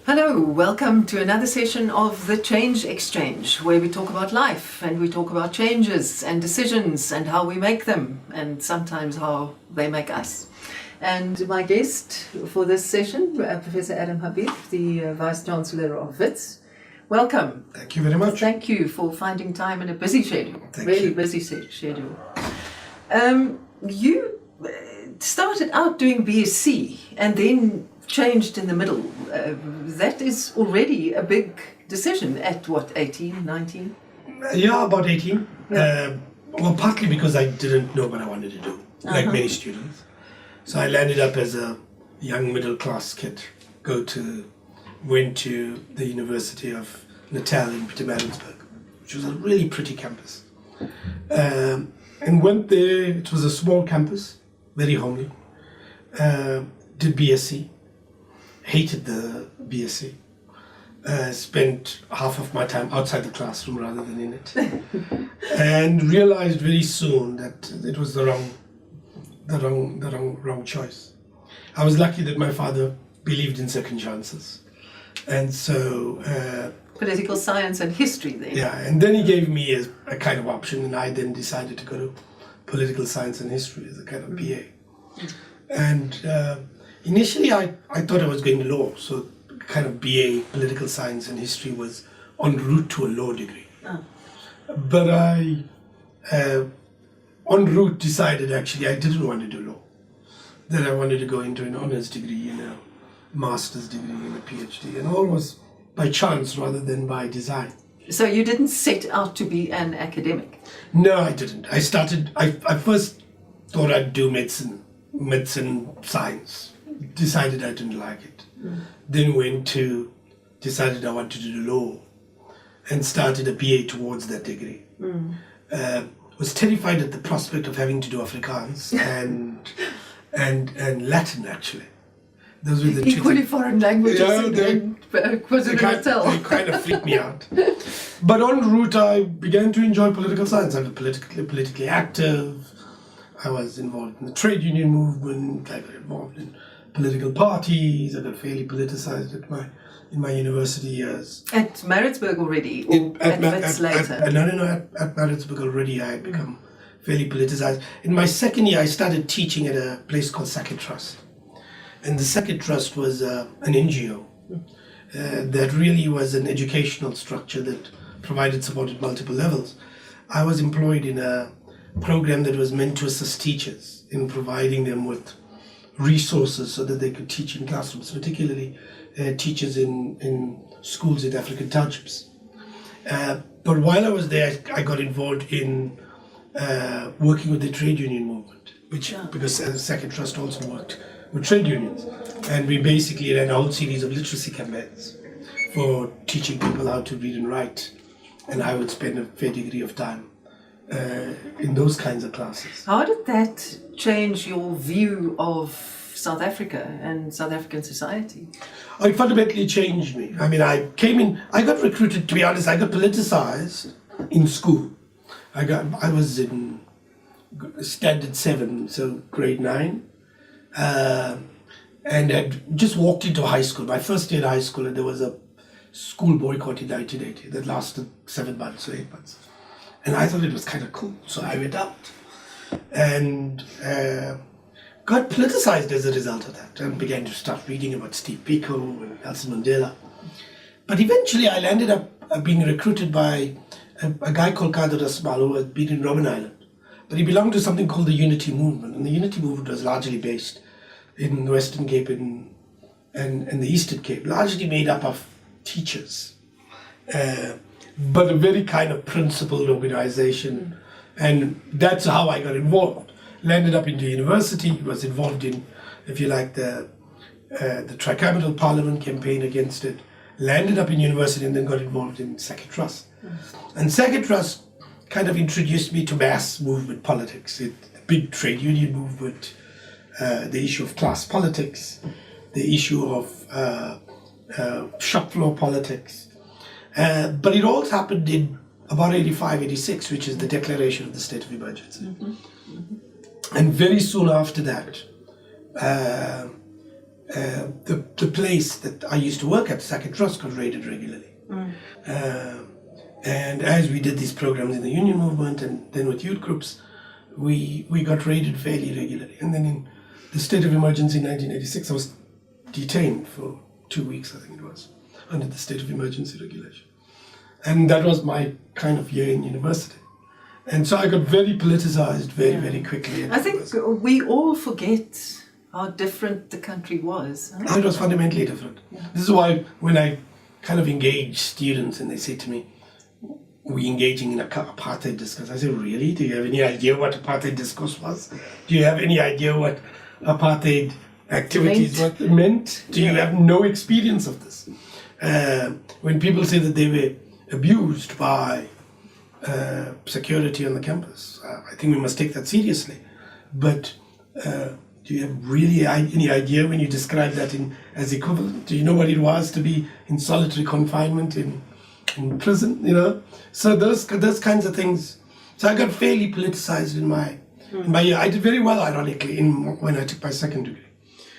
Hello, welcome to another session of the Change Exchange, where we talk about life and we talk about changes and decisions and how we make them and sometimes how they make us. And my guest for this session, Professor Adam Habib, the Vice-Chancellor of Wits. Welcome. Thank you very much. Thank you for finding time in a busy schedule, busy schedule. You started out doing BSc and then changed in the middle. That is already a big decision at what, 18, 19? Yeah, about 18. Yeah. Well, partly because I didn't know what I wanted to do, like many students. So I landed up as a young middle class kid, went to the University of Natal in Pietermaritzburg, which was a really pretty campus. And went there. It was a small campus, very homely. Did BSc. Hated the BSc. Spent half of my time outside the classroom rather than in it, and realized very soon that it was the wrong choice. I was lucky that my father believed in second chances, and so political science and history then. Yeah, and then he gave me a kind of option, and I then decided to go to political science and history as a kind of BA. And initially, I thought I was going to law, so kind of BA, political science and history was en route to a law degree. But I, en route, decided actually I didn't want to do law. That I wanted to go into an honors degree and a master's degree and a PhD, and all was by chance rather than by design. So you didn't set out to be an academic? No, I didn't. I first thought I'd do medicine, science. Decided I didn't like it. Then decided I wanted to do law and started a BA towards that degree. Was terrified at the prospect of having to do Afrikaans and Latin actually. Those were the equally foreign languages in KwaZulu-Natal. They kind of freaked me out. But en route I began to enjoy political science. I was politically active. I was involved in the trade union movement. I got involved in political parties. I got fairly politicized in my university years. At Maritzburg already, or at Wits later? No. At Maritzburg already I had become fairly politicized. In my second year, I started teaching at a place called Second Trust. And the Second Trust was an NGO that really was an educational structure that provided support at multiple levels. I was employed in a program that was meant to assist teachers in providing them with resources so that they could teach in classrooms, particularly teachers in schools in African townships. But while I was there, I got involved in working with the trade union movement, because Second Trust also worked with trade unions. And we basically ran a whole series of literacy campaigns for teaching people how to read and write. And I would spend a fair degree of time in those kinds of classes. How did that change your view of South Africa and South African society? It fundamentally changed me. I mean, I got recruited, to be honest, I got politicized in school. I was in standard 7, so grade 9, and had just walked into high school. My first year in high school, and there was a school boycott in 1980 that lasted 7 months or 8 months. And I thought it was kind of cool, so I went out and got politicized as a result of that, and began to start reading about Steve Biko and Nelson Mandela. But eventually I landed up being recruited by a guy called Kader Asmal, who had been in Robben Island. But he belonged to something called the Unity Movement, and the Unity Movement was largely based in the Western Cape and the Eastern Cape, largely made up of teachers. But a very kind of principled organization, and that's how I got involved. Landed up into university, was involved in, if you like, the Tricameral Parliament campaign against it. Landed up in university and then got involved in Second Trust. And Second Trust kind of introduced me to mass movement politics, the big trade union movement, the issue of class politics, the issue of shop floor politics. But it all happened in about 85, 86, which is the declaration of the state of emergency. And very soon after that, the place that I used to work at, Sackett Trust, got raided regularly. And as we did these programs in the union movement and then with youth groups, we got raided fairly regularly. And then in the state of emergency in 1986, I was detained for 2 weeks, I think it was, under the state of emergency regulation. And that was my kind of year in university. And so I got very politicized very quickly. I think we all forget how different the country was. It was fundamentally different. This is why when I kind of engage students and they say to me, we're engaging in a apartheid discourse. I say, really? Do you have any idea what apartheid discourse was? Do you have any idea what apartheid activities meant? Do you have no experience of this? When people say that they were abused by security on the campus, I think we must take that seriously. But do you have really any idea when you describe that as equivalent? Do you know what it was to be in solitary confinement in prison, you know? So those kinds of things. So I got fairly politicized in my year. I did very well, ironically, when I took my second degree.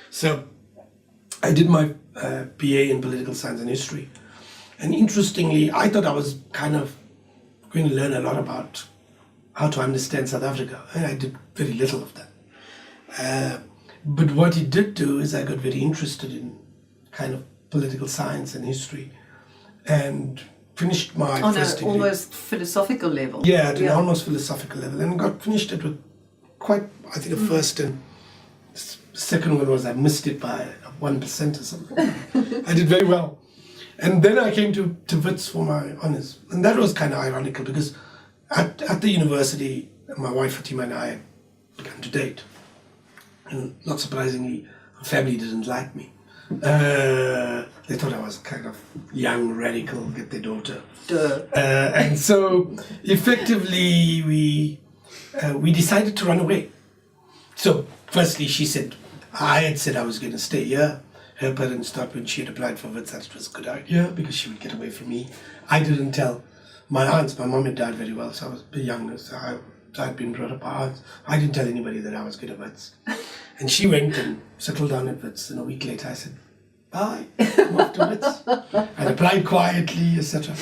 So I did my BA in political science and history. And interestingly, I thought I was kind of going to learn a lot about how to understand South Africa. And I did very little of that. But what it did do is I got very interested in kind of political science and history. And finished my first degree. On an almost philosophical level. Yeah, at an almost philosophical level. And got finished it with quite, I think, a first and second one was I missed it by 1% or something. I did very well. And then I came to Wits for my honours. And that was kind of ironical because at the university, my wife Fatima and I began to date. And not surprisingly, her family didn't like me. They thought I was kind of young, radical, get their daughter. And so effectively we decided to run away. So firstly she said, I had said I was going to stay here. Her parents thought when she had applied for Wits that it was a good idea because she would get away from me. I didn't tell my aunts. My mom had died very well, so I was a bit younger. So I'd been brought up by aunts. I didn't tell anybody that I was going to Wits. And she went and settled down at Wits. And a week later I said, bye, I'm off to Wits. I applied quietly, etc.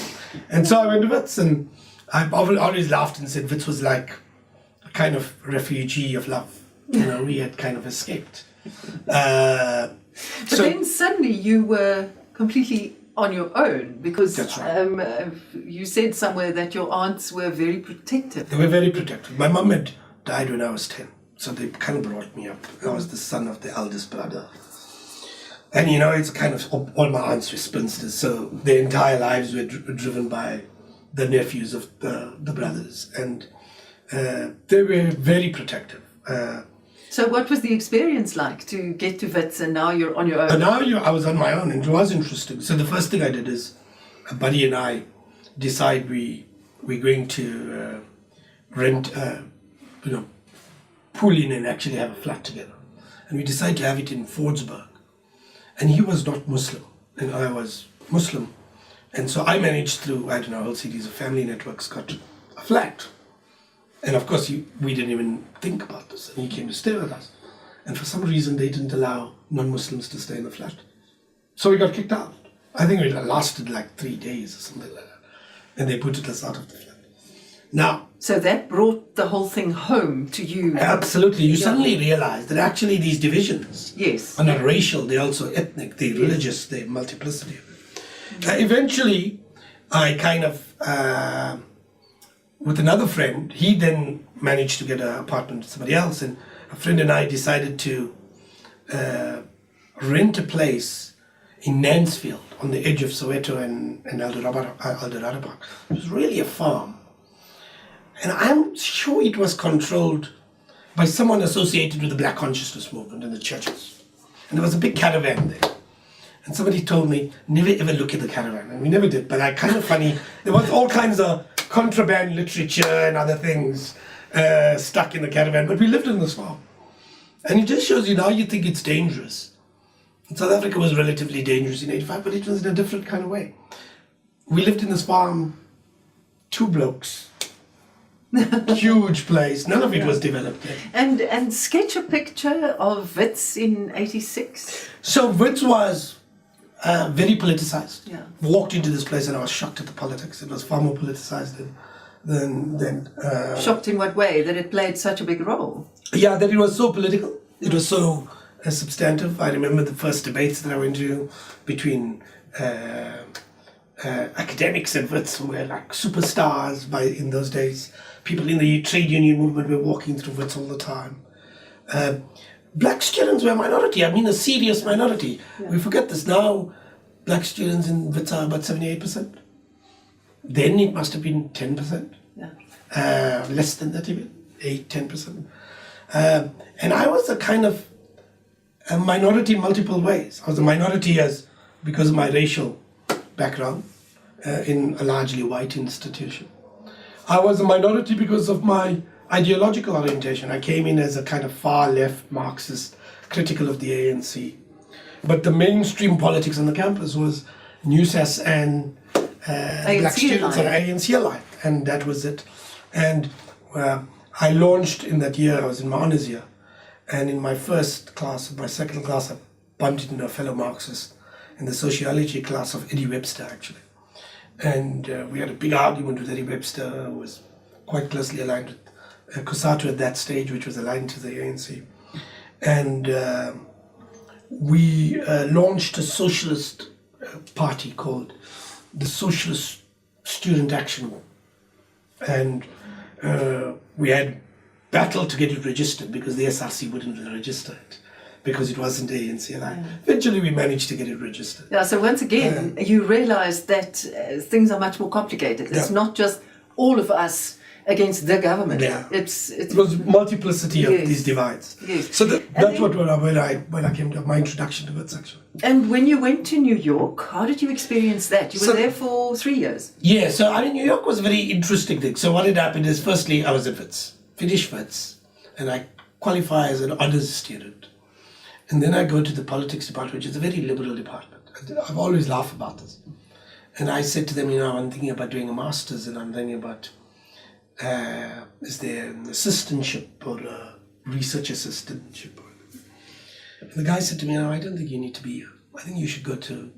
And so I went to Wits, and I've always laughed and said Wits was like a kind of refugee of love. You know, we had kind of escaped. But then suddenly you were completely on your own because That's right. You said somewhere that your aunts were very protective. They were very protective. My mum had died when I was 10, so they kind of brought me up. I was the son of the eldest brother. And you know, it's kind of all my aunts were spinsters, so their entire lives were driven by the nephews of the brothers, and they were very protective. So what was the experience like to get to Wits and now you're on your own? And now I was on my own, and it was interesting. So the first thing I did is a buddy and I decide we're going to rent, pull in and actually have a flat together. And we decided to have it in Fordsburg. And he was not Muslim, and I was Muslim. And so I managed through, I don't know, a whole series of family networks, got a flat. And of course, we didn't even think about this. And he came to stay with us. And for some reason, they didn't allow non-Muslims to stay in the flat. So we got kicked out. I think it lasted like 3 days or something like that. And they put us out of the flat. Now, so that brought the whole thing home to you. Absolutely. You suddenly realize that actually these divisions Yes. are not racial, they're also ethnic, they're religious, they're multiplicity. Eventually, I kind of, with another friend, he then managed to get an apartment with somebody else, and a friend and I decided to rent a place in Nansfield on the edge of Soweto and Eldorado Park. It was really a farm. And I'm sure it was controlled by someone associated with the Black Consciousness movement and the churches. And there was a big caravan there. And somebody told me, never ever look at the caravan. And we never did, but kind of funny. There was all kinds of contraband literature and other things stuck in the caravan, but we lived in this farm. And it just shows you now you think it's dangerous. And South Africa was relatively dangerous in 85, but it was in a different kind of way. We lived in this farm, 2 blokes, Huge place. None of it was developed yet. And sketch a picture of Wits in 86. So Wits was very politicized. Yeah. Walked into this place and I was shocked at the politics. It was far more politicized than Shocked in what way? That it played such a big role? yeah, that it was so political. It was so substantive. I remember the first debates that I went to between academics and Wits, who were like superstars in those days. People in the trade union movement were walking through Wits all the time. Black students were a minority. I mean, a serious minority. Yeah. We forget this now. Black students in Wits are about 78%. Then it must have been 10%. Yeah. Less than that even, 8-10%. And I was a kind of a minority in multiple ways. I was a minority because of my racial background in a largely white institution. I was a minority because of my ideological orientation. I came in as a kind of far left Marxist, critical of the ANC. But the mainstream politics on the campus was NUSAS and black students and ANC alike, and that was it. And I launched in that year, I was in my honors year, and in my first class, my second class, I bumped into a fellow Marxist in the sociology class of Eddie Webster, actually. And we had a big argument with Eddie Webster, who was quite closely aligned with CUSATU at that stage, which was aligned to the ANC. And we launched a socialist party called the Socialist Student Action. And we had battled to get it registered because the SRC wouldn't register it because it wasn't ANC. And eventually we managed to get it registered. Yeah, so once again, you realize that things are much more complicated. It's not just all of us against the government. Yeah. It was multiplicity of Yes. these divides. Yes. So that's when I came to my introduction to Wits, actually. And when you went to New York, how did you experience that? You were So- there for 3 years. Yeah, so I mean, New York was a very interesting thing. So what had happened is, firstly, I was at Wits, finished Wits, and I qualify as an honors student. And then I go to the politics department, which is a very liberal department. I've always laughed about this. And I said to them, I'm thinking about doing a master's, and I'm thinking about, is there an assistantship or a research assistantship? And the guy said to me, I don't think you need to be here. I think you should go to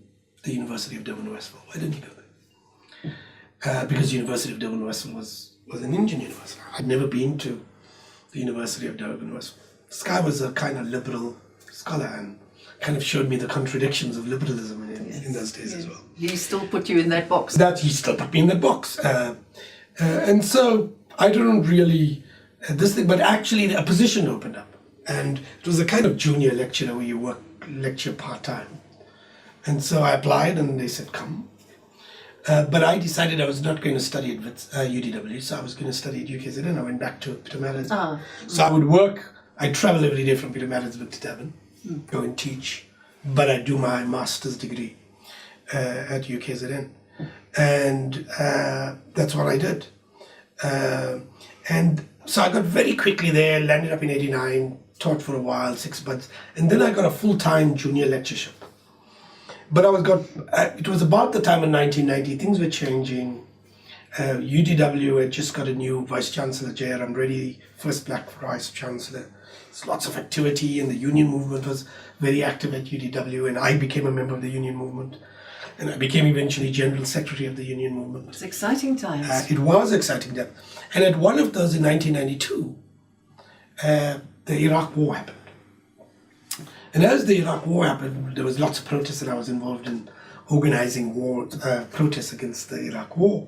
the University of Durban-Westville. Why don't you go there? Because University of Durban-Westville was an Indian university. I'd never been to the University of Durban-Westville. This guy was a kind of liberal scholar and kind of showed me the contradictions of liberalism in those days as well. He still put you in that box. That he still put me in that box. And so I don't really, this thing, but actually a position opened up. And it was a kind of junior lecturer where you lecture part-time. And so I applied and they said, come. But I decided I was not going to study at UDW, so I was going to study at UKZN. I went back to Pietermaritzburg. So I would work, I travel every day from Pietermaritzburg to Durban, go and teach, but I do my master's degree at UKZN. And that's what I did. And so I got very quickly there, landed up in 89, taught for a while, 6 months, and then I got a full-time junior lectureship. But it was about the time in 1990, things were changing. UDW had just got a new Vice-Chancellor, J.R.M. Reddy, first black Vice-Chancellor. There's lots of activity, and the union movement was very active at UDW, and I became a member of the union movement. And I became eventually General Secretary of the union movement. It's exciting times. It was exciting time. And at one of those in 1992, the Iraq War happened. And as the Iraq War happened, there was lots of protests, and I was involved in organizing protests against the Iraq War.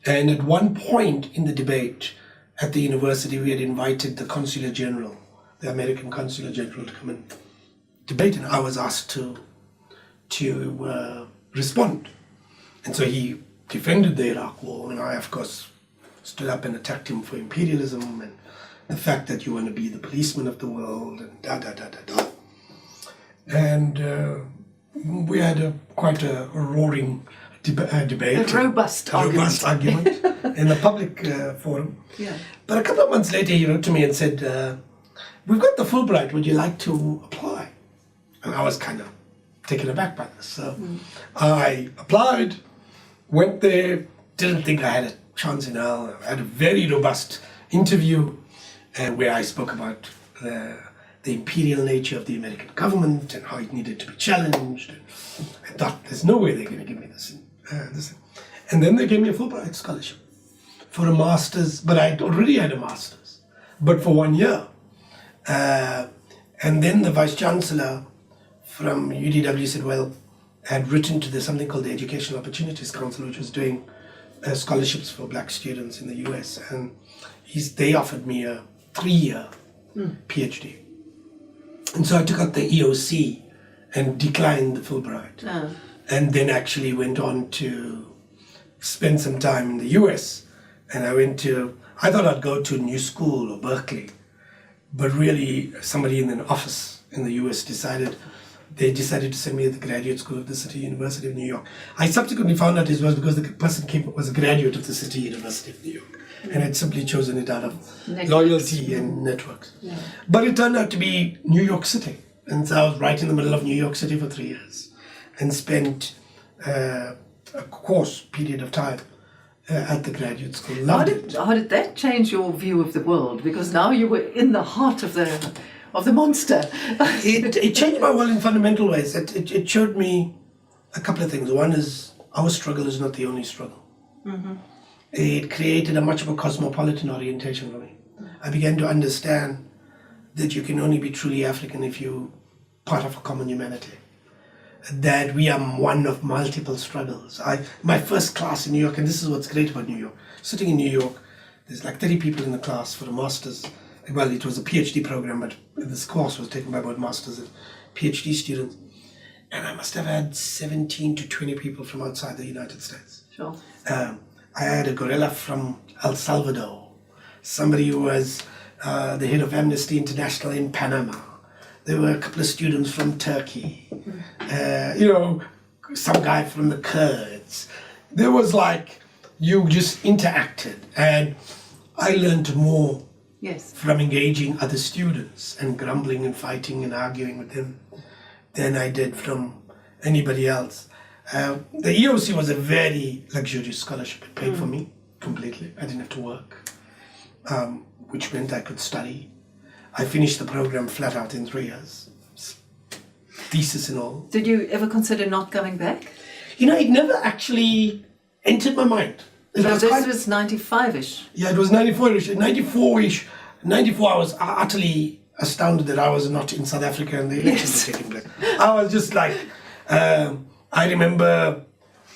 And at one point in the debate at the university, we had invited the Consular General, the American Consular General, to come and debate, and I was asked to respond. And so he defended the Iraq War, and I, of course, stood up and attacked him for imperialism and the fact that you want to be the policeman of the world and da-da-da-da-da. And we had quite a roaring debate. A robust argument in the public forum. Yeah. But a couple of months later, he wrote to me and said, we've got the Fulbright, would you like to apply? And I was kind of taken aback by this. So I applied, went there, didn't think I had a chance in hell. I had a very robust interview where I spoke about the imperial nature of the American government and how it needed to be challenged. And I thought, there's no way they're going to give me this. And then they gave me a Fulbright scholarship for a master's, but I already had a master's, but for 1 year. And then the Vice-Chancellor from UDW said, well, had written to something called the Educational Opportunities Council, which was doing scholarships for black students in the US, and they offered me a 3-year PhD. And so I took out the EOC and declined the Fulbright. And then actually went on to spend some time in the US. And I thought I'd go to New School or Berkeley, but really somebody in an office in the US decided to send me to the graduate school of the City University of New York. I subsequently found out it was because the person was a graduate of the City University of New York, and had simply chosen it out of loyalty and networks. Yeah. But it turned out to be New York City, and so I was right in the middle of New York City for 3 years, and spent a course period of time at the graduate school. How did that change your view of the world? Because now you were in the heart of the monster. It changed my world in fundamental ways. It showed me a couple of things. One is our struggle is not the only struggle. Mm-hmm. It created a much more cosmopolitan orientation for me. I began to understand that you can only be truly African if you're part of a common humanity. That we are one of multiple struggles. My first class in New York, and this is what's great about New York, sitting in New York, there's like 30 people in the class for a master's. Well, it was a PhD program, but this course was taken by both masters and PhD students. And I must have had 17 to 20 people from outside the United States. Sure. I had a gorilla from El Salvador, somebody who was the head of Amnesty International in Panama. There were a couple of students from Turkey, some guy from the Kurds. There was you just interacted, and I learned more from engaging other students and grumbling and fighting and arguing with them than I did from anybody else. The EOC was a very luxurious scholarship. It paid for me completely. I didn't have to work, which meant I could study. I finished the program flat out in 3 years, thesis and all. Did you ever consider not coming back? It never actually entered my mind. This was 95-ish. Yeah, it was 94-ish. 94-ish. 94, I was utterly astounded that I was not in South Africa and the elections were taking place. I was just I remember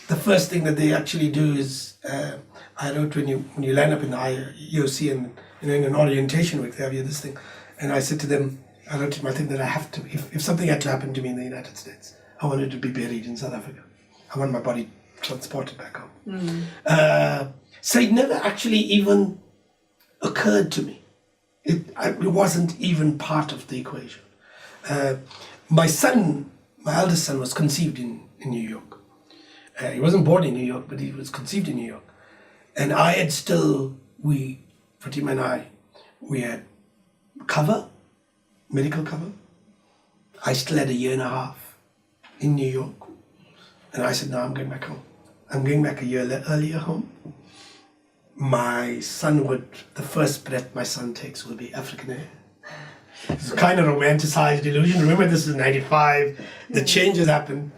the first thing that they actually do is, I wrote when you line up in the EOC and in an orientation week, they have this thing. And I said to them, I wrote in my thing that I have to, if something had to happen to me in the United States, I wanted to be buried in South Africa. I want my body transported back home. So it never actually even occurred to me. It wasn't even part of the equation. My eldest son was conceived in New York. He wasn't born in New York, but he was conceived in New York. And Fatima and I, we had medical cover. I still had a year and a half in New York. And I said, no, I'm going back home. I'm going back a year earlier home. The first breath my son takes will be African air. It's a kind of romanticized illusion. Remember, this is 95, the changes happened.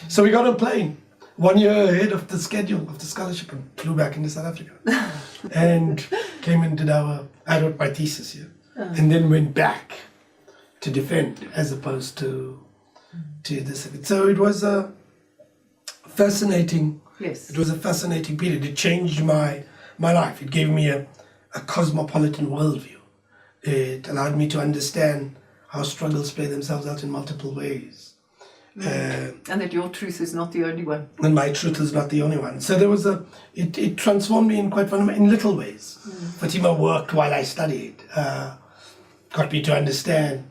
So we got on a plane 1 year ahead of the schedule of the scholarship and flew back into South Africa. And came and I wrote my thesis here. And then went back to defend as opposed to this. So it was a fascinating, It was a fascinating period. It changed my life. It gave me a cosmopolitan worldview. It allowed me to understand how struggles play themselves out in multiple ways. And that your truth is not the only one. And my truth is not the only one. So there was it transformed me in little ways. Fatima worked while I studied. Got me to understand,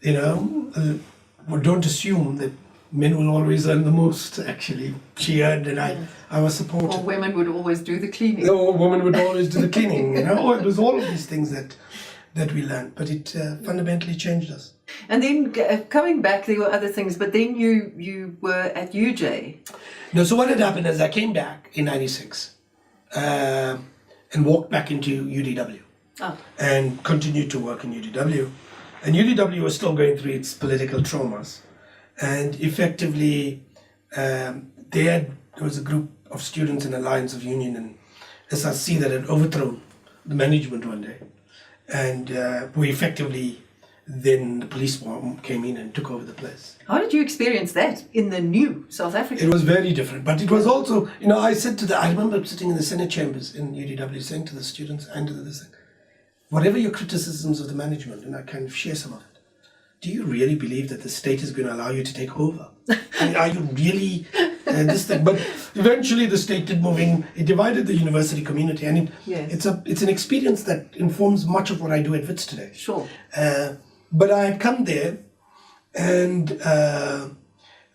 don't assume that men will always earn the most, actually. She earned and I was supported. Or women would always do the cleaning. Or women would always do the cleaning, It was all of these things that we learned, but it fundamentally changed us. And then coming back, there were other things, but then you were at UJ. No, so what had happened is I came back in 96, and walked back into UDW and continued to work in UDW. And UDW was still going through its political traumas. And effectively, there was a group of students in Alliance of Union and SRC that had overthrown the management one day. And we effectively, then the police came in and took over the place. How did you experience that in the new South Africa? It was very different, but it was also, I said I remember sitting in the Senate chambers in UDW saying to the students and to the whatever your criticisms of the management, and I kind of share some of it, do you really believe that the state is going to allow you to take over? I mean, are you really this thing? But eventually the state did move in. It divided the university community, and it's an experience that informs much of what I do at Wits today. Sure. But I had come there, and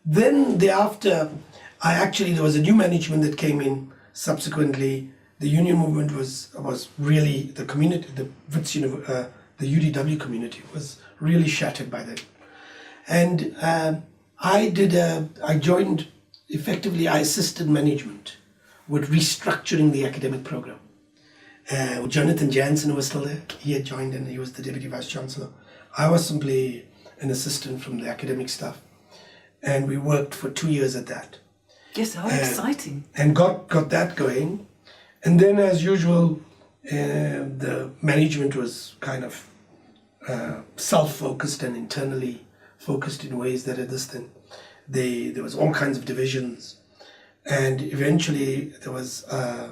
then thereafter, there was a new management that came in subsequently. The union movement was really, the community, the Wits the UDW community was really shattered by that. And I joined, effectively I assisted management with restructuring the academic program. Jonathan Jansen, who was still there, he had joined and he was the Deputy Vice-Chancellor. I was simply an assistant from the academic staff. And we worked for 2 years at that. Yes, how exciting. And got that going. And then as usual, the management was kind of self-focused and internally focused in ways that at this thing, there was all kinds of divisions. And eventually there was, I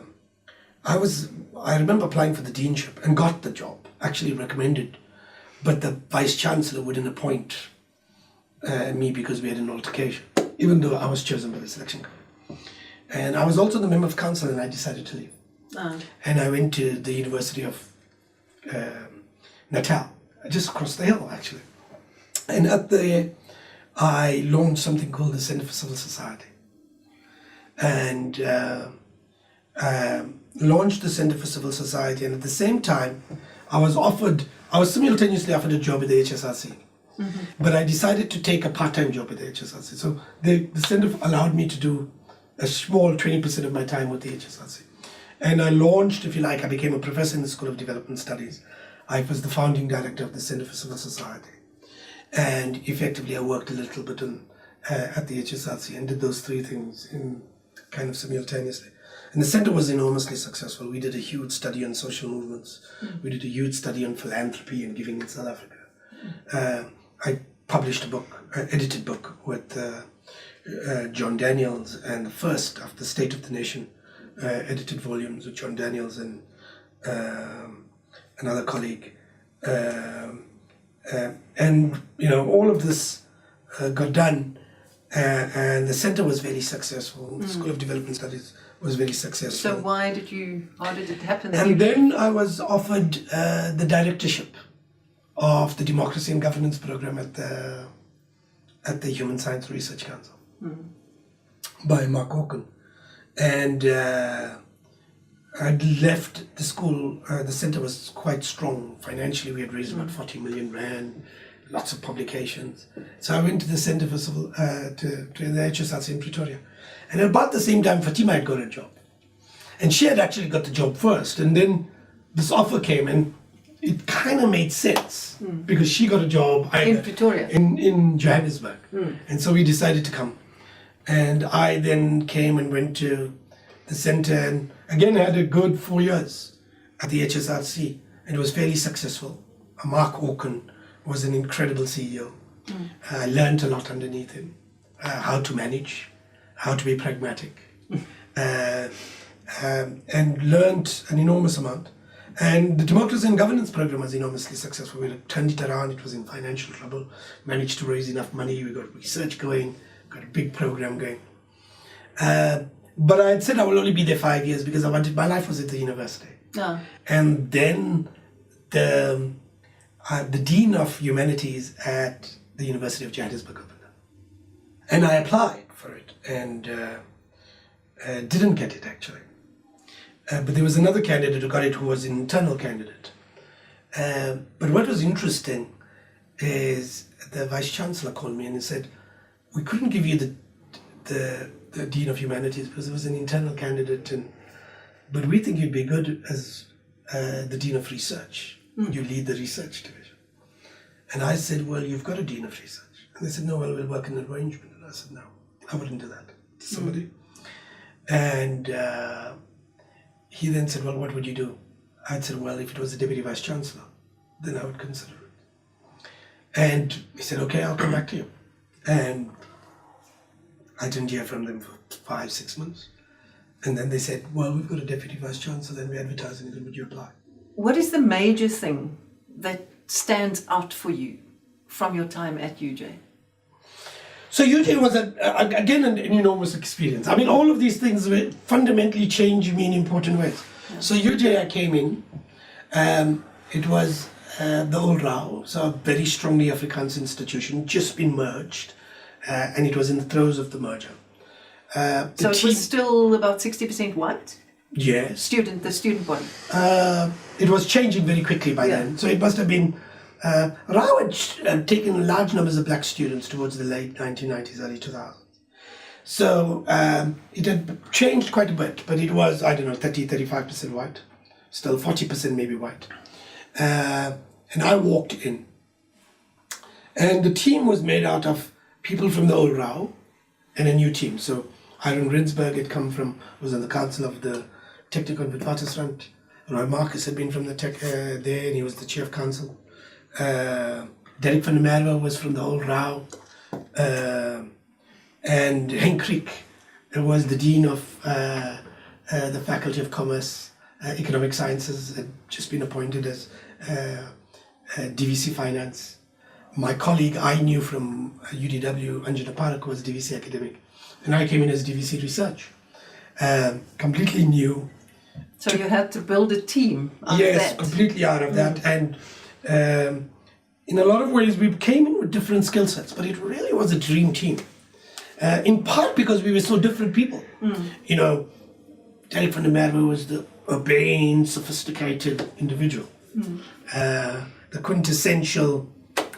remember applying for the deanship and got the job, actually recommended. But the Vice-Chancellor wouldn't appoint me because we had an altercation, even though I was chosen by the selection committee. And I was also the member of council and I decided to leave. And I went to the University of Natal, just across the hill actually. And at there, I launched something called the Centre for Civil Society. And launched the Centre for Civil Society, and at the same time, I was simultaneously offered a job at the HSRC. Mm-hmm. But I decided to take a part-time job at the HSRC. So the Centre allowed me to do a small 20% of my time with the HSRC. And I launched, if you like, I became a professor in the School of Development Studies. I was the founding director of the Centre for Civil Society. And effectively I worked a little bit at the HSRC and did those three things in kind of simultaneously. And the centre was enormously successful. We did a huge study on social movements. Mm. We did a huge study on philanthropy and giving in South Africa. I published a book, edited book with John Daniels, and the first of the State of the Nation edited volumes with John Daniels and another colleague. And all of this got done, and the centre was very successful. The School of Development Studies was very successful. So how did it happen? And then I was offered the directorship of the Democracy and Governance program at the Human Science Research Council by Mark Hawken. And I'd left the school. The centre was quite strong financially. We had raised about 40 million rand, lots of publications. So I went to the Centre for Civil, to the HSRC in Pretoria. And about the same time, Fatima had got a job. And she had actually got the job first. And then this offer came, and it kind of made sense because she got a job in Pretoria, in Johannesburg. And so we decided to come. And I then came and went to the centre, and again had a good 4 years at the HSRC, and it was fairly successful. Mark Hawken was an incredible CEO. I learned a lot underneath him, how to manage, how to be pragmatic, and learned an enormous amount. And the Democracy and Governance program was enormously successful. We turned it around. It was in financial trouble, managed to raise enough money. We got research going, got a big program going. But I had said I will only be there 5 years because my life was at the university. And then the Dean of Humanities at the University of Johannesburg opened up. And I applied for it and didn't get it actually. But there was another candidate who got it who was an internal candidate. But what was interesting is the Vice-Chancellor called me and he said, we couldn't give you the Dean of Humanities because it was an internal candidate, and but we think you'd be good as the Dean of Research. Would you lead the research division? And I said, well, you've got a Dean of Research. And they said, no, well, we'll work in an arrangement. And I said, no, I wouldn't do that to somebody. And he then said, well, what would you do? I said, well, if it was the Deputy Vice-Chancellor, then I would consider it. And he said, okay, I'll come back to you. And I didn't hear from them for 5-6 months. And then they said, well, we've got a Deputy Vice-Chancellor, then we're advertising it, would you apply? What is the major thing that stands out for you from your time at UJ? So UJ was, again, an enormous experience. I mean, all of these things will fundamentally change me in important ways. Yeah. So UJ, I came in, it was the old RAU, so a very strongly Afrikaans institution, just been merged, and it was in the throes of the merger. So it was still about 60% white? Yes. The student body? It was changing very quickly by then. So it must have been, RAU had taken large numbers of black students towards the late 1990s, early 2000s. So it had changed quite a bit, but it was, I don't know, 35% white, still 40% maybe white. And I walked in. And the team was made out of people from the old RAU and a new team. So Aaron Rinsberg had was on the council of the Technical and Witwatersrand. Roy Marcus had been from the tech there, and he was the chief council. Derek van der Merwe was from the old RAU. And Henk Kriek was the dean of the Faculty of Commerce, Economic Sciences, had just been appointed as DVC Finance. My colleague I knew from UDW, Anjana Parak, was DVC academic, and I came in as DVC research. Completely new. So you had to build a team out of that? Yes, completely out of that. And in a lot of ways, we came in with different skill sets, but it really was a dream team. In part because we were so different people. You know, Derek van der Merwe was the urbane, sophisticated individual, the quintessential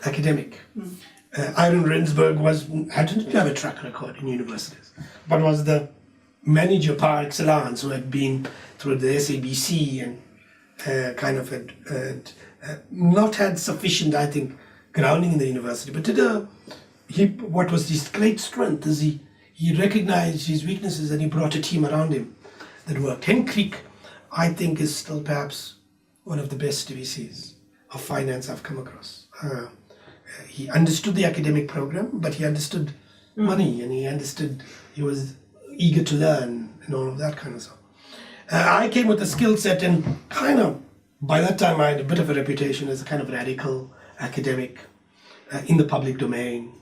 academic. Aaron Rinsberg didn't have a track record in universities, but was the manager par excellence, who had been through the SABC and kind of had not had sufficient, I think, grounding in the university, but what was his great strength is he recognized his weaknesses and he brought a team around him that worked. Henk Kriek, I think, is still perhaps one of the best DVCs of finance I've come across. He understood the academic program, but he understood money, and he was eager to learn and all of that kind of stuff. I came with a skill set, and kind of, by that time I had a bit of a reputation as a kind of radical academic in the public domain.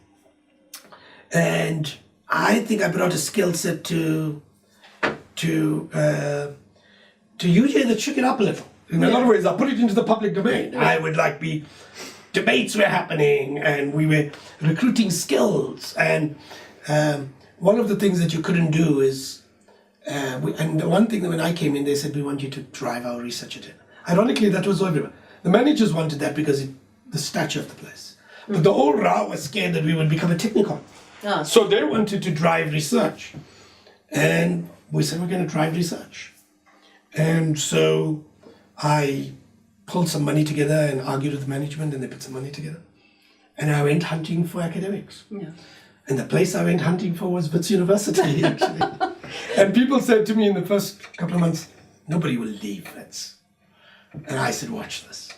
And I think I brought a skill set to UJ that shook it up a little. In a lot of ways, I put it into the public domain. I would debates were happening, and we were recruiting skills. And one of the things that you couldn't do is, and the one thing that when I came in, they said, we want you to drive our research agenda. Ironically, that was everyone. The managers wanted that because the stature of the place. But the whole RAU was scared that we would become a technicon. Oh. So they wanted to drive research. And we said, we're going to drive research. And so I pulled some money together and argued with the management, and they put some money together. And I went hunting for academics. Yeah. And the place I went hunting for was Wits University, actually. And people said to me in the first couple of months, nobody will leave Wits. And I said, watch this.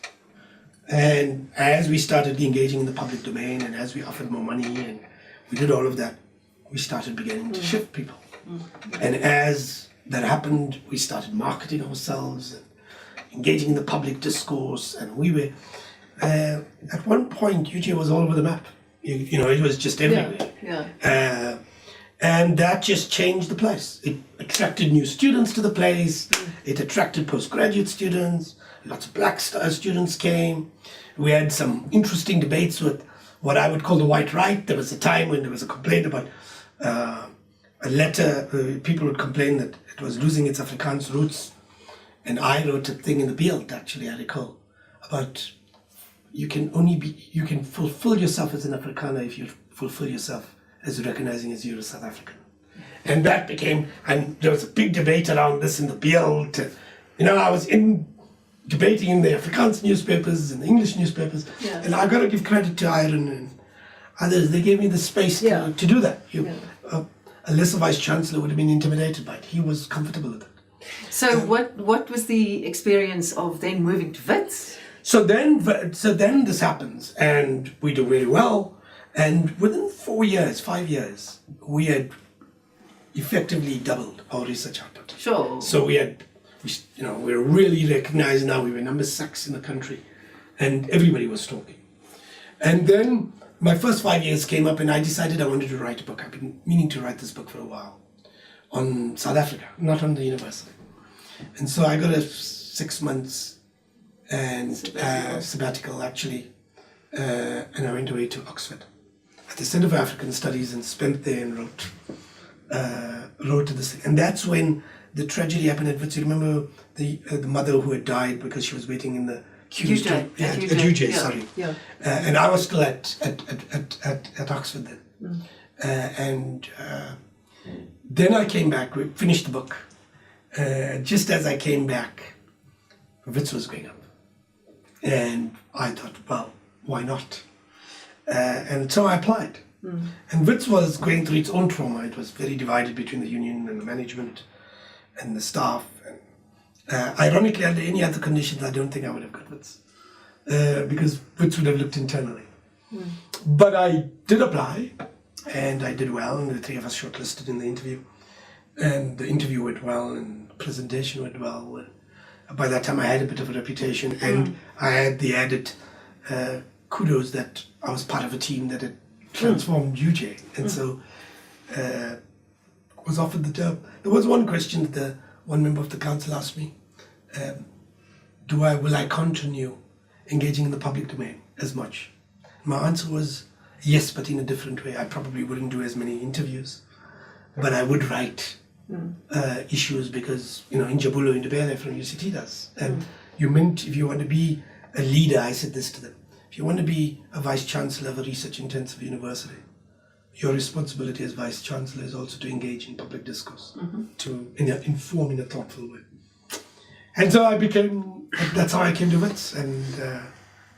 And as we started engaging in the public domain, and as we offered more money, and we did all of that, we started beginning to shift people. And as that happened, we started marketing ourselves and engaging in the public discourse. And we were, at one point, UJ was all over the map. You know, it was just everywhere. Yeah. And that just changed the place. It attracted new students to the place. It attracted postgraduate students. Lots of black students came. We had some interesting debates with what I would call the white right. There was a time when there was a complaint about a letter. People would complain that it was losing its Afrikaans roots. And I wrote a thing in the Beeld, actually, I recall, about you can fulfill yourself as an Afrikaner if you fulfill yourself as recognizing as you're a South African. And that became, and there was a big debate around this in the Beeld. I was debating in the Afrikaans newspapers and the English newspapers, and I got to give credit to Iron and others. They gave me the space to do that. A lesser Vice-Chancellor would have been intimidated by it. He was comfortable with it. So what was the experience of then moving to Wits? So then this happens, and we do very well. And within 5 years, we had effectively doubled our research output. Sure. So we're really recognized now. We were number 6 in the country, and everybody was talking. And then my first 5 years came up, and I decided I wanted to write a book. I've been meaning to write this book for a while on South Africa, not on the university. And so I got a 6 months and sabbatical actually, and I went away to Oxford at the Centre for African Studies and spent there and wrote this thing. And that's when the tragedy happened at Wits. You remember the mother who had died because she was waiting in the queue at UJ, sorry. Yeah. And I was still at Oxford then. And then I came back, we finished the book. Just as I came back, Wits was going up. And I thought, well, why not? And so I applied. And Wits was going through its own trauma. It was very divided between the union and the management and the staff. And, ironically, under any other conditions, I don't think I would have got Wits. Because Wits would have looked internally. But I did apply, and I did well, and the 3 of us shortlisted in the interview. And the interview went well, and the presentation went well. And by that time, I had a bit of a reputation, and I had the added kudos that I was part of a team that had transformed UJ, and so was offered the job. There was one question that one member of the council asked me: will I continue engaging in the public domain as much? My answer was yes, but in a different way. I probably wouldn't do as many interviews, but I would write issues because in Jabulo in Ndebele from UCT does. And if you want to be a leader, I said this to them. If you want to be a Vice-Chancellor of a research-intensive university, your responsibility as Vice-Chancellor is also to engage in public discourse, to inform in a thoughtful way. And so that's how I came to Wits, and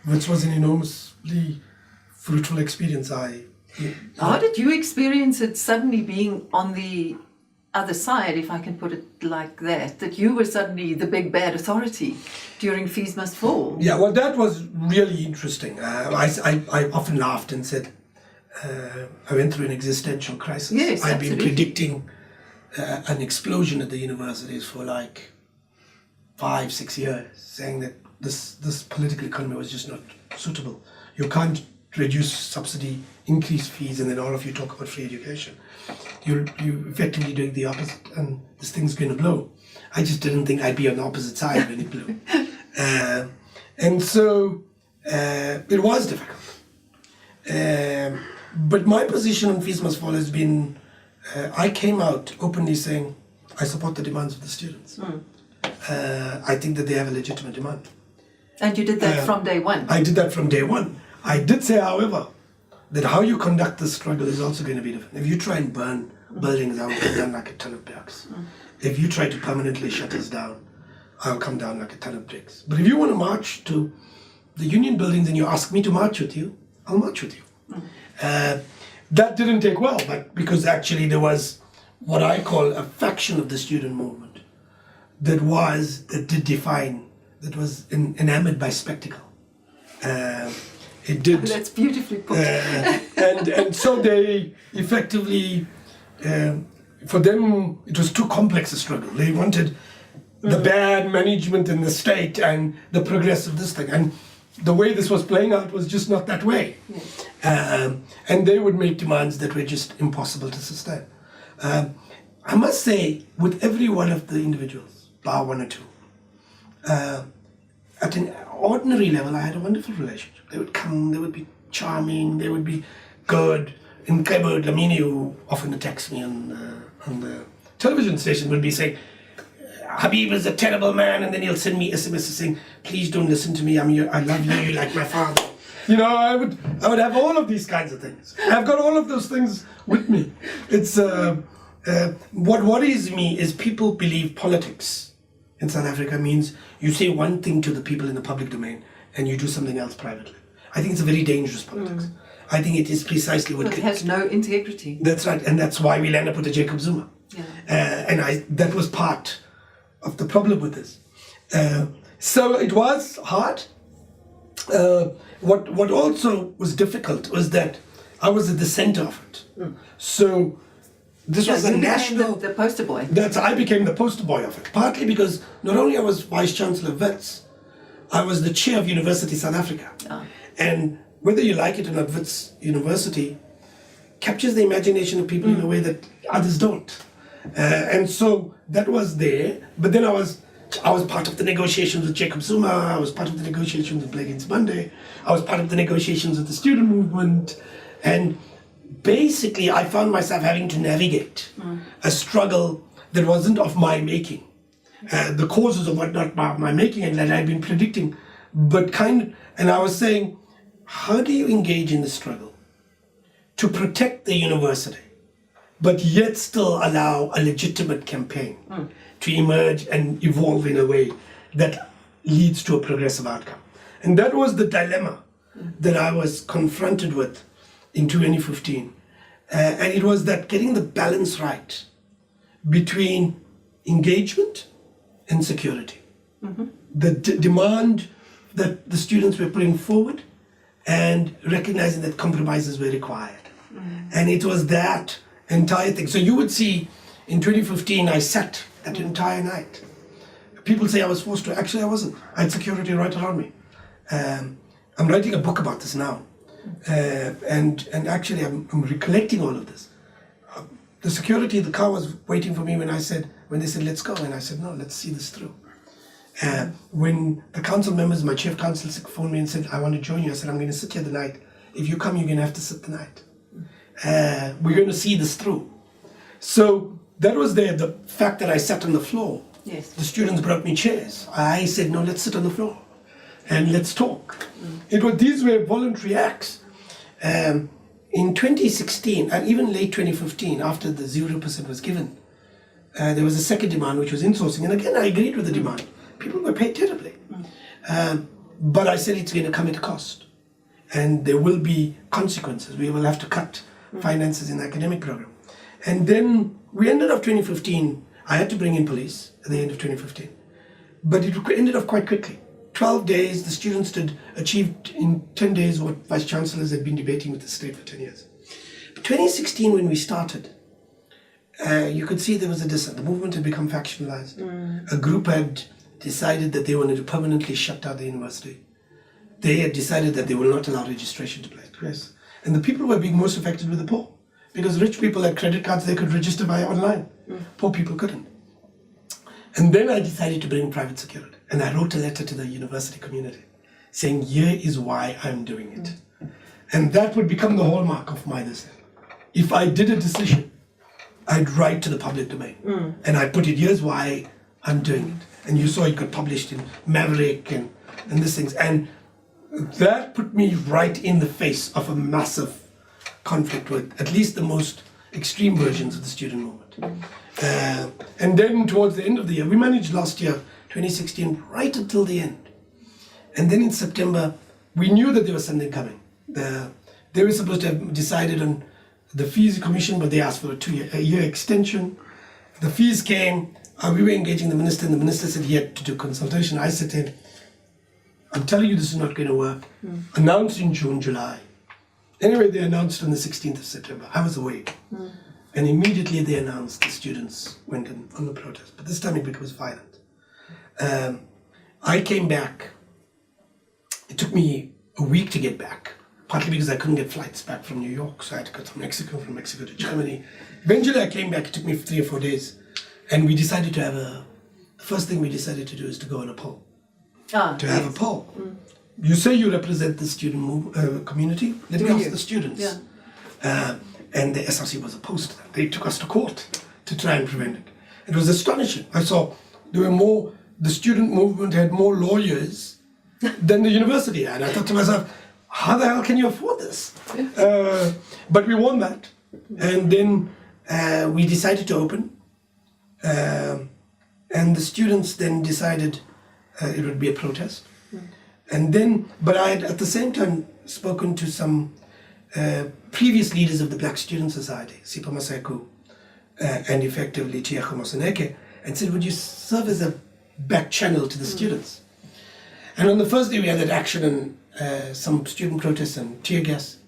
Wits was an enormously fruitful experience. How did you experience it suddenly being on the other side, if I can put it like that you were suddenly the big bad authority during Fees Must Fall? Yeah, well, that was really interesting. I often laughed and said, I went through an existential crisis. Yes, I've absolutely. been predicting an explosion at the universities for like 5-6 years, saying that this political economy was just not suitable. You can't reduce subsidy, increase fees, and then all of you talk about free education. You're effectively doing the opposite, and this thing's going to blow. I just didn't think I'd be on the opposite side when it blew. And so it was difficult. But my position on Fees Must Fall has been, I came out openly saying, I support the demands of the students. I think that they have a legitimate demand. And you did that from day one? I did that from day one. I did say, however, that how you conduct the struggle is also going to be different. If you try and burn buildings, I will come down like a ton of bricks. If you try to permanently shut us down, I'll come down like a ton of bricks. But if you want to march to the union buildings and you ask me to march with you, I'll march with you. That didn't take well, but because actually there was what I call a faction of the student movement that was enamored by spectacle. It did. That's beautifully put. And so they effectively, for them, it was too complex a struggle. They wanted the bad management in the state and the progress of this thing. And the way this was playing out was just not that way. And they would make demands that were just impossible to sustain. I must say, with every one of the individuals, bar one or two, at an ordinary level, I had a wonderful relationship. They would come, they would be charming, they would be good. In Kaibo Lamini, who often attacks me on the television station, would be saying, Habib is a terrible man, and then he'll send me SMSs saying, please don't listen to me, I love you, you're like my father. I would have all of these kinds of things. I've got all of those things with me. It's What worries me is people believe politics in South Africa means you say one thing to the people in the public domain and you do something else privately. I think it's a very dangerous politics. I think it is precisely what It has no integrity. That's right, and that's why we'll end up with a Jacob Zuma. Yeah. That was part of the problem with this. So it was hard. What also was difficult was that I was at the center of it. So this was a you became national. the poster boy. I became the poster boy of it. Partly because not only I was Vice-Chancellor of Wits, I was the chair of University South Africa. And whether you like it or not, Wits University captures the imagination of people in a way that others don't. And so that was there. But then I was part of the negotiations with Jacob Zuma. I was part of the negotiations with Black Against Monday. I was part of the negotiations with the student movement. And basically, I found myself having to navigate a struggle that wasn't of my making. The causes of what not my making and that I'd been predicting, and I was saying, how do you engage in the struggle to protect the university, but yet still allow a legitimate campaign to emerge and evolve in a way that leads to a progressive outcome? And that was the dilemma that I was confronted with in 2015. And it was that getting the balance right between engagement and security. The demand that the students were putting forward and recognizing that compromises were required. And it was that entire thing. So you would see in 2015, I sat that entire night. People say I was forced to. Actually, I wasn't. I had security right around me. I'm writing a book about this now. And actually, I'm recollecting all of this. The security, the car was waiting for me when they said, let's go. And I said, no, let's see this through. When the council members, my chief of council phoned me and said, I want to join you. I said, I'm going to sit here the night. If you come, you're going to have to sit the night. We're going to see this through. So that was there. The fact that I sat on the floor. Yes. The students brought me chairs. I said, no, let's sit on the floor and let's talk. These were voluntary acts. In 2016, and even late 2015, after the 0% was given, there was a second demand, which was insourcing. And again, I agreed with the demand. People were paid terribly. But I said it's going to come at a cost. And there will be consequences. We will have to cut finances in the academic program. And then we ended up 2015. I had to bring in police at the end of 2015. But it ended up quite quickly. 12 days, the students had achieved in 10 days what vice-chancellors had been debating with the state for 10 years. But 2016, when we started, you could see there was a dissent. The movement had become factionalized. A group had decided that they wanted to permanently shut down the university. They had decided that they will not allow registration to take place. And the people who were being most affected were the poor. Because rich people had credit cards they could register via online. Poor people couldn't. And then I decided to bring private security. And I wrote a letter to the university community saying, here is why I'm doing it. And that would become the hallmark of my decision. If I did a decision, I'd write to the public domain. And I put it, here's why I'm doing it. And you saw it got published in Maverick and these things. And that put me right in the face of a massive conflict with at least the most extreme versions of the student movement. And then towards the end of the year, we managed last year, 2016, right until the end. And then in September, we knew that there was something coming. They were supposed to have decided on the fees commission, but they asked for a year extension. The fees came, we were engaging the minister, and the minister said he had to do consultation. I said to him, I'm telling you this is not going to work. Announced in June, July. Anyway, they announced on the 16th of September. I was away. And immediately they announced the students went on the protest. But this time it becomes violent. I came back. It took me a week to get back, partly because I couldn't get flights back from New York, so I had to go to Mexico, from Mexico to Germany. Eventually I came back. It took me 3 or 4 days. And we decided to have the first thing we decided to do is to go on a poll. Have a poll. You say you represent the student community. Let me ask the students. And the SRC was opposed to that. They took us to court to try and prevent it. It was astonishing. I saw the student movement had more lawyers than the university had. I thought to myself, how the hell can you afford this? But we won that. And then we decided to open, and the students then decided it would be a protest. And then, but I had at the same time spoken to some previous leaders of the Black Student Society, Sipho Maseko, and effectively Chieko Moseneke, and said, would you serve as a back channel to the students? And on the first day we had that action and some student protests and tear gas,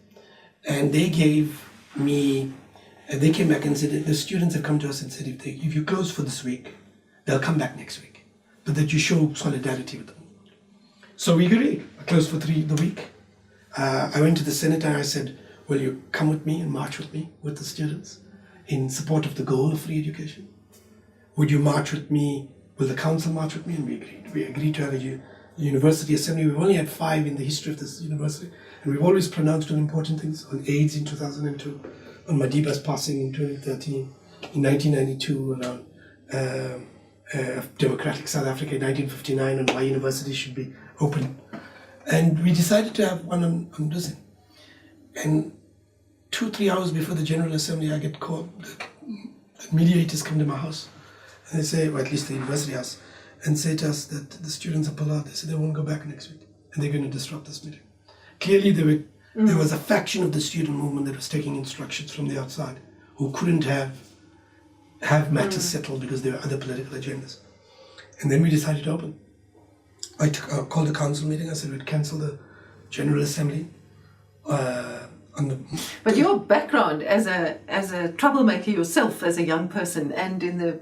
and they gave me, they came back and said, the students have come to us and said, if you close for this week, they'll come back next week, but that you show solidarity with them. So we agreed. I closed for the week. I went to the Senate and I said, will you come with me and march with me, with the students, in support of the goal of free education? Would you march with me? Will the council march with me? And we agreed. We agreed to have a university assembly. We've only had 5 in the history of this university. And we've always pronounced on important things, on AIDS in 2002, on Madiba's passing in 2013, in 1992, around democratic South Africa in 1959, and why universities should be open. And we decided to have one on Dusin. And 2-3 hours before the General Assembly, I get called, the mediators come to my house, and they say, or at least the university house, and say to us that the students are pulled out. They say they won't go back next week, and they're going to disrupt this meeting. Clearly, there was a faction of the student movement that was taking instructions from the outside, who couldn't have matters settled because there were other political agendas. And then we decided to open. I called a council meeting. I said we'd cancel the General Assembly. But your background as a troublemaker yourself, as a young person, and in the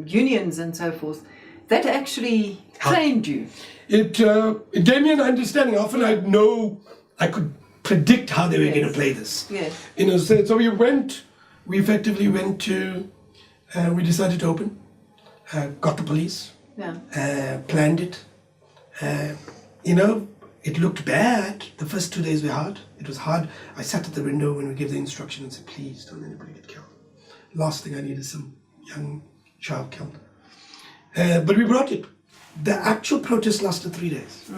unions and so forth, that actually trained you. It gave me an understanding. Often I could predict how they were going to play this. Yes. So we effectively went to, we decided to open, got the police, planned it. It looked bad. The first 2 days were hard. It was hard. I sat at the window when we gave the instruction and said, please don't anybody get killed. Last thing I need is some young child killed. But we brought it. The actual protest lasted 3 days.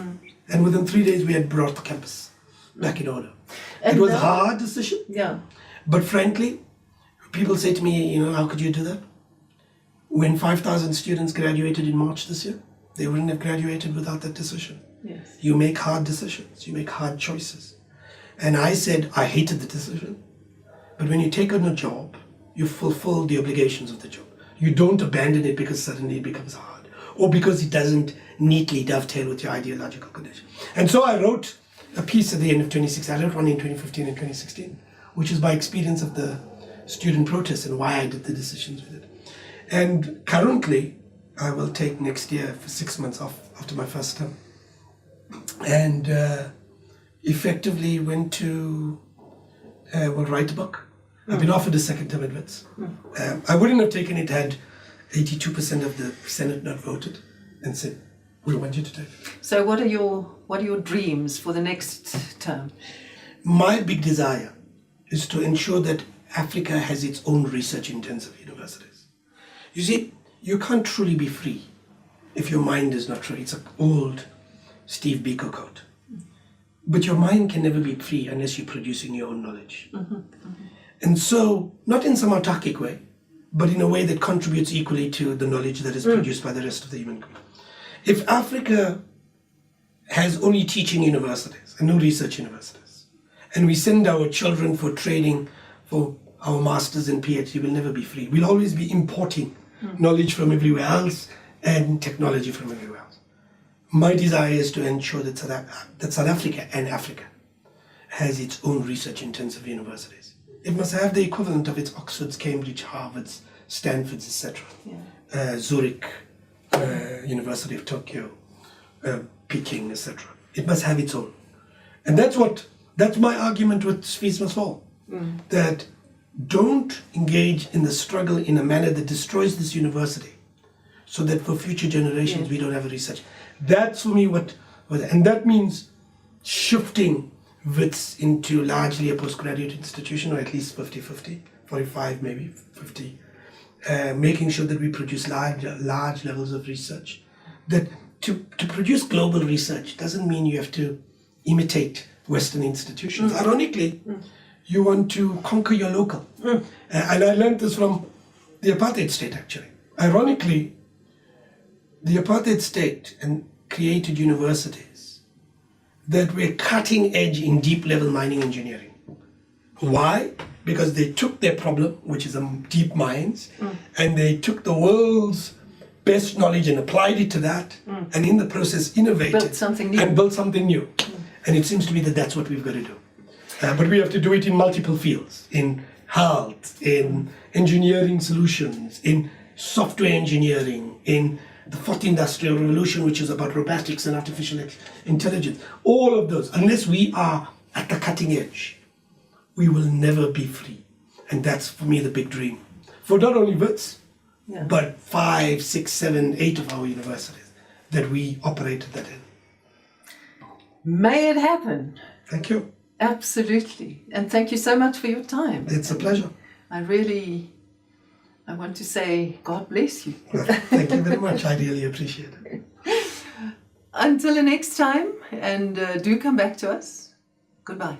And within 3 days we had brought the campus back in order. And it was a hard decision. Yeah. But frankly, people say to me, how could you do that? When 5,000 students graduated in March this year, they wouldn't have graduated without that decision. Yes. You make hard decisions, you make hard choices. And I said, I hated the decision. But when you take on a job, you fulfill the obligations of the job. You don't abandon it because suddenly it becomes hard, or because it doesn't neatly dovetail with your ideological condition. And so I wrote a piece at the end of 2016. I wrote one in 2015 and 2016, which is my experience of the student protests and why I did the decisions with it. And currently, I will take next year for 6 months off after my first term. And effectively went to write a book. I've been offered a second term at Wits. I wouldn't have taken it had 82% of the Senate not voted and said, we want you to take it. So what are your dreams for the next term? My big desire is to ensure that Africa has its own research-intensive universities. You see, you can't truly be free if your mind is not free. It's an old Steve Biko quote. But your mind can never be free unless you're producing your own knowledge. And so, not in some autarkic way, but in a way that contributes equally to the knowledge that is produced by the rest of the human community. If Africa has only teaching universities and no research universities, and we send our children for training for our masters and PhD, we'll never be free. We'll always be importing knowledge from everywhere else and technology from everywhere else. My desire is to ensure that South Africa and Africa has its own research-intensive universities. It must have the equivalent of its Oxfords, Cambridge, Harvards, Stanfords, etc. Zurich, University of Tokyo, Peking, etc. It must have its own. And that's my argument with Fees Must Fall. That don't engage in the struggle in a manner that destroys this university, so that for future generations we don't have a research. That's for me and that means shifting Wits into largely a postgraduate institution, or at least 50-50, 45 maybe, 50. Making sure that we produce large levels of research. That to produce global research doesn't mean you have to imitate Western institutions. Ironically, you want to conquer your local. And I learned this from the apartheid state, actually. Ironically, the apartheid state created universities that were cutting edge in deep level mining engineering. Why? Because they took their problem, which is deep mines, and they took the world's best knowledge and applied it to that, and in the process innovated Built something new. and built something new. And it seems to me that that's what we've got to do. But we have to do it in multiple fields, in health, in engineering solutions, in software engineering, in the fourth industrial revolution, which is about robotics and artificial intelligence. All of those, unless we are at the cutting edge, we will never be free. And that's, for me, the big dream. For not only Wits, but 5, 6, 7, 8 of our universities that we operate at that end. May it happen. Thank you. Absolutely. And thank you so much for your time. It's a pleasure. I want to say God bless you. Well, thank you very much. I really appreciate it. Until the next time, and do come back to us. Goodbye.